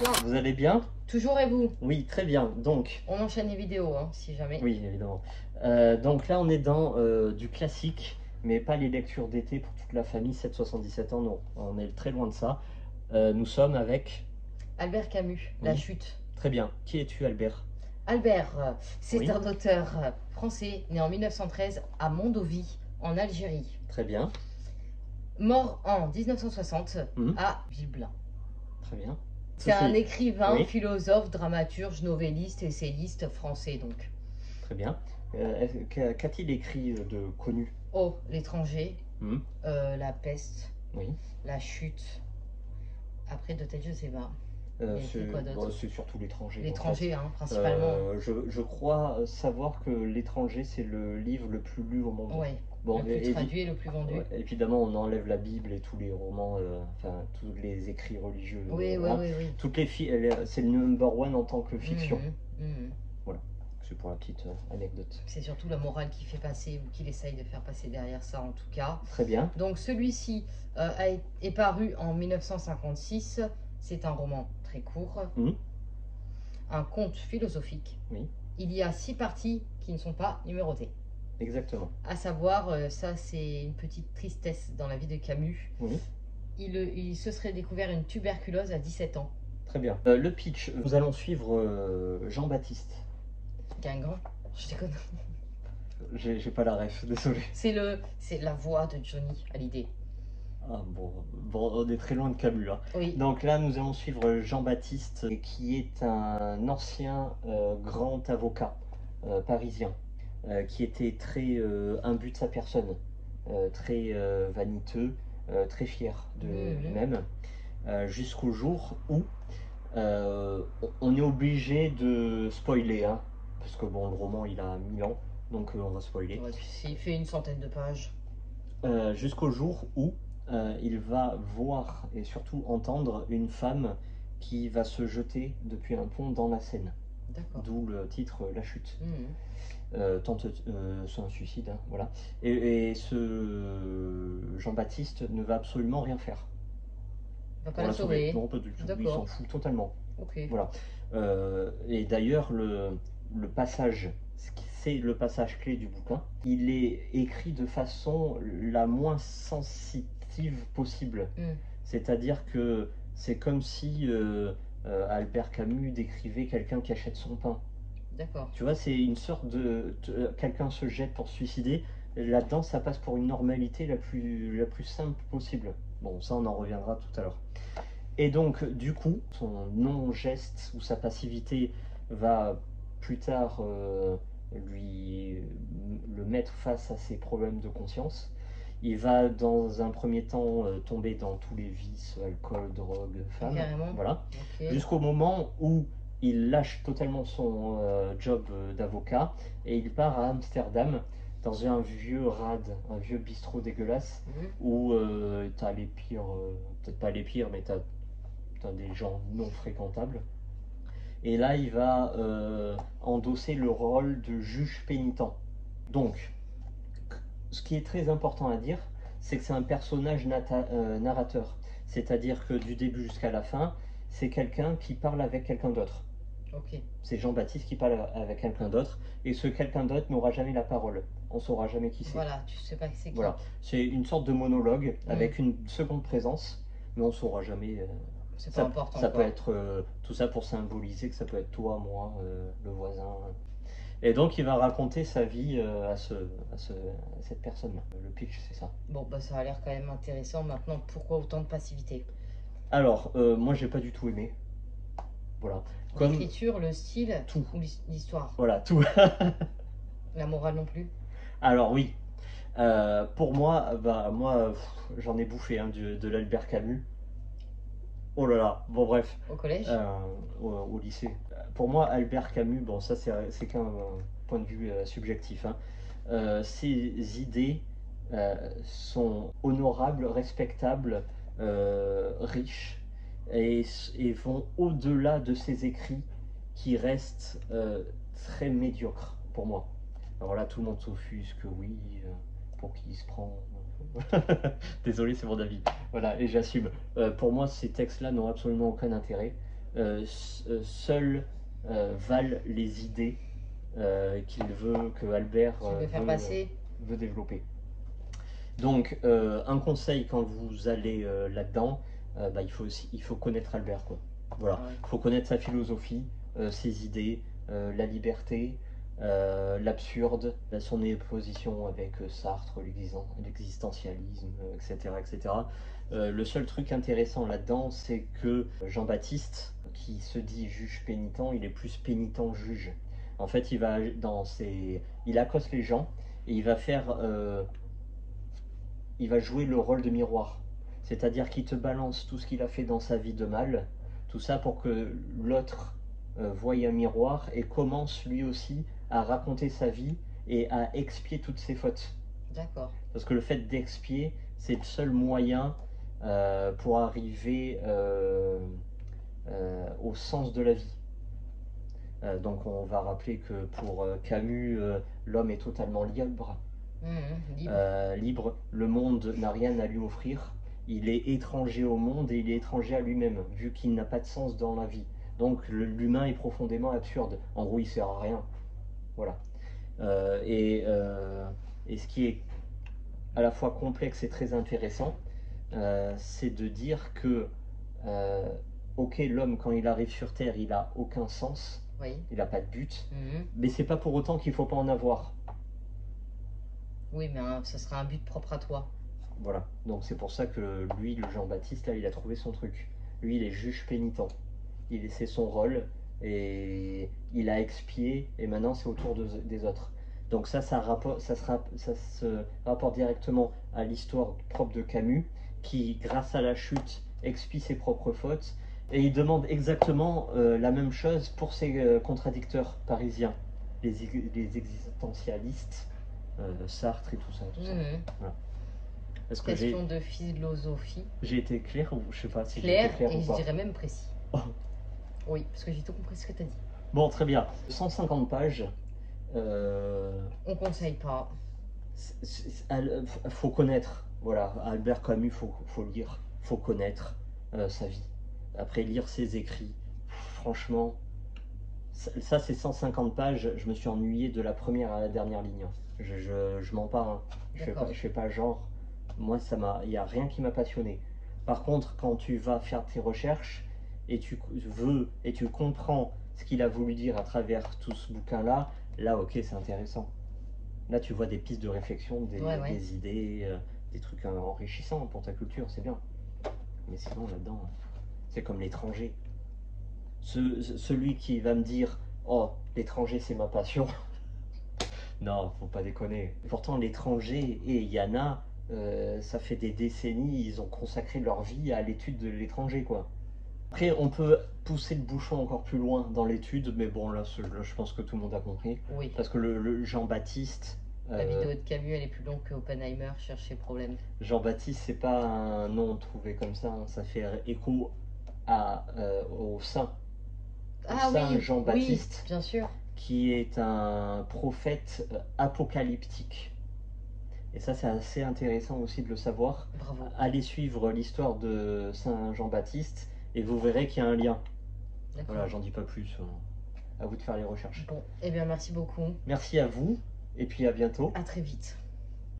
Bien. Vous allez bien? Toujours et vous? Oui, très bien. Donc, On enchaîne les vidéos, hein, si jamais. oui, évidemment. Donc là, on est dans du classique, mais pas les lectures d'été pour toute la famille, 7-77 ans, non. On est très loin de ça. Nous sommes avec... Albert Camus, La Oui. Chute. Très bien. Qui es-tu, Albert? Albert, c'est Oui. un auteur français né en 1913 à Mondovi, en Algérie. Très bien. Mort en 1960 Mhm. à Villeblain. Très bien. C'est un écrivain, Oui. philosophe, dramaturge, novelliste, essayiste français donc. Très bien. Qu'a-t-il écrit de connu? Oh, L'étranger, Mhm. La peste, Oui. La chute. Après, de tête, je sais pas. C'est quoi d'autre? c'est surtout l'étranger. L'étranger, hein, principalement. Je crois savoir que l'étranger, c'est le livre le plus lu au monde. Ouais, Bon, le plus traduit et le plus vendu. ouais, évidemment, on enlève la Bible et tous les romans, enfin, tous les écrits religieux. Oui, voilà. oui. Toutes les c'est le number one en tant que fiction. Mhm. Voilà, c'est pour la petite anecdote. C'est surtout la morale qui fait passer, ou qu'il essaye de faire passer derrière ça en tout cas. Très bien. Donc celui-ci est paru en 1956. C'est un roman très court, Mhm. un conte philosophique. Oui. Il y a 6 parties qui ne sont pas numérotées. Exactement. À savoir, ça c'est une petite tristesse dans la vie de Camus. Oui. Il se serait découvert une tuberculose à 17 ans. Très bien. Le pitch, nous allons suivre Jean-Baptiste. Guingamp, je déconne. J'ai pas la ref, désolé. C'est la voix de Johnny Hallyday. Ah bon, on est très loin de Camus là. Oui. Donc là, nous allons suivre Jean-Baptiste, qui est un ancien grand avocat parisien, qui était très imbu de sa personne, très vaniteux, très fier de lui-même, jusqu'au jour où on est obligé de spoiler, hein, parce que bon, le roman il a 1000 ans, donc on va spoiler. Ouais, il fait une centaine de pages. Jusqu'au jour où il va voir et surtout entendre une femme qui va se jeter depuis un pont dans la Seine. D'accord. D'où le titre La Chute. C'est un suicide, hein, voilà. Et ce Jean-Baptiste ne va absolument rien faire. Il va pas la sauver. Non, pas du tout. Il s'en fout totalement. Ok. Voilà. Et d'ailleurs, le passage, c'est le passage clé du bouquin, il est écrit de façon la moins sensitive possible. C'est-à-dire que c'est comme si Albert Camus décrivait quelqu'un qui achète son pain. D'accord. Tu vois, c'est une sorte de... quelqu'un se jette pour se suicider. Là-dedans, ça passe pour une normalité la plus simple possible. Bon, ça, on en reviendra tout à l'heure. Et donc, du coup, son non-geste ou sa passivité va plus tard lui le mettre face à ses problèmes de conscience. Il va, dans un premier temps, tomber dans tous les vices, alcool, drogue, femme. Carrément. Voilà. Okay. Jusqu'au moment où il lâche totalement son job d'avocat et il part à Amsterdam dans un vieux rad, un vieux bistrot dégueulasse où t'as les pires, peut-être pas les pires, mais t'as des gens non fréquentables. Et là, il va endosser le rôle de juge pénitent. Donc, ce qui est très important à dire, c'est que c'est un personnage narrateur. C'est-à-dire que du début jusqu'à la fin, c'est quelqu'un qui parle avec quelqu'un d'autre. Okay. C'est Jean-Baptiste qui parle avec quelqu'un d'autre, et ce quelqu'un d'autre n'aura jamais la parole. On ne saura jamais qui c'est. Voilà, tu sais pas qui c'est qui. Voilà, c'est une sorte de monologue avec une seconde présence, mais on ne saura jamais. C'est pas important. Ça peut être tout ça pour symboliser que ça peut être toi, moi, le voisin. Et donc il va raconter sa vie à cette personne-là. Le pitch, c'est ça. Bon, bah ça a l'air quand même intéressant. Maintenant, pourquoi autant de passivité? Alors, moi j'ai pas du tout aimé. Voilà. Comme l'écriture, le style, tout. Ou l'histoire. Voilà, tout. La morale non plus. Alors oui. Pour moi, j'en ai bouffé hein, de l'Albert Camus. Oh là là, bon bref. Au collège au lycée. Pour moi, Albert Camus, bon ça c'est qu'un point de vue subjectif. Hein. Ses idées sont honorables, respectables, riches et vont au-delà de ses écrits qui restent très médiocres pour moi. Alors là, tout le monde s'offusque, oui, pour qui il se prend. Désolé, c'est mon avis. Voilà, et j'assume. Pour moi, ces textes-là n'ont absolument aucun intérêt. seules valent les idées qu'il veut, que Albert veut développer. Donc, un conseil quand vous allez là-dedans, il faut connaître Albert, quoi. Voilà, il faut connaître sa philosophie, ses idées, la liberté, l'absurde, son opposition avec Sartre, l'existentialisme, etc., etc. Le seul truc intéressant là-dedans, c'est que Jean-Baptiste, qui se dit juge pénitent, il est plus pénitent juge. En fait, il accoste les gens et il va jouer le rôle de miroir. C'est-à-dire qu'il te balance tout ce qu'il a fait dans sa vie de mal, tout ça pour que l'autre voie un miroir et commence lui aussi à raconter sa vie et à expier toutes ses fautes. D'accord. Parce que le fait d'expier, c'est le seul moyen pour arriver au sens de la vie. Donc on va rappeler que pour Camus, l'homme est totalement libre. Libre. Le monde n'a rien à lui offrir. Il est étranger au monde et il est étranger à lui-même, vu qu'il n'a pas de sens dans la vie. Donc l'humain est profondément absurde. En gros, il sert à rien. Voilà. Et ce qui est à la fois complexe et très intéressant, c'est de dire que ok, l'homme quand il arrive sur Terre, il a aucun sens, il n'a pas de but, mais c'est pas pour autant qu'il faut pas en avoir. Oui, mais ça sera un but propre à toi. Voilà, donc c'est pour ça que lui, le Jean-Baptiste, là, il a trouvé son truc. Lui, il est juge pénitent. C'est son rôle et il a expié et maintenant c'est au tour des autres. Donc ça se rapporte directement à l'histoire propre de Camus qui, grâce à la chute, expie ses propres fautes et il demande exactement la même chose pour ses contradicteurs parisiens, les existentialistes, Sartre et tout ça. Voilà. Question de philosophie. J'ai été clair ou je sais pas si j'ai été clair et ou pas. Je dirais même précis. Oh. Oui, parce que j'ai tout compris ce que tu as dit. Bon, très bien. 150 pages. On conseille pas. Faut connaître. Voilà, Albert Camus, faut lire, faut connaître sa vie. Après, lire ses écrits. Franchement, ça c'est 150 pages. Je me suis ennuyé de la première à la dernière ligne. Je mens pas. Hein. Je fais pas genre. Moi, il n'y a rien qui m'a passionné. Par contre, quand tu vas faire tes recherches et tu comprends ce qu'il a voulu dire à travers tout ce bouquin-là, là, ok, c'est intéressant. Là, tu vois des pistes de réflexion, des idées, des trucs enrichissants pour ta culture, c'est bien. Mais sinon, là-dedans, c'est comme l'étranger. Celui qui va me dire « Oh, l'étranger, c'est ma passion », non, faut pas déconner. Pourtant, l'étranger, et il y en a, ça fait des décennies, ils ont consacré leur vie à l'étude de l'étranger, quoi. Après, on peut pousser le bouchon encore plus loin dans l'étude, mais bon, là, je pense que tout le monde a compris. Oui. Parce que le Jean-Baptiste... La vidéo de Camus, elle est plus longue que Oppenheimer, chercher problème. Jean-Baptiste, c'est pas un nom trouvé comme ça, hein, ça fait écho au saint. Saint Jean-Baptiste, oui, bien sûr. Qui est un prophète apocalyptique. Et ça, c'est assez intéressant aussi de le savoir. Bravo. Allez suivre l'histoire de Saint Jean-Baptiste et vous verrez qu'il y a un lien. Voilà, j'en dis pas plus. À vous de faire les recherches. Bon, eh bien merci beaucoup. Merci à vous et puis à bientôt. À très vite.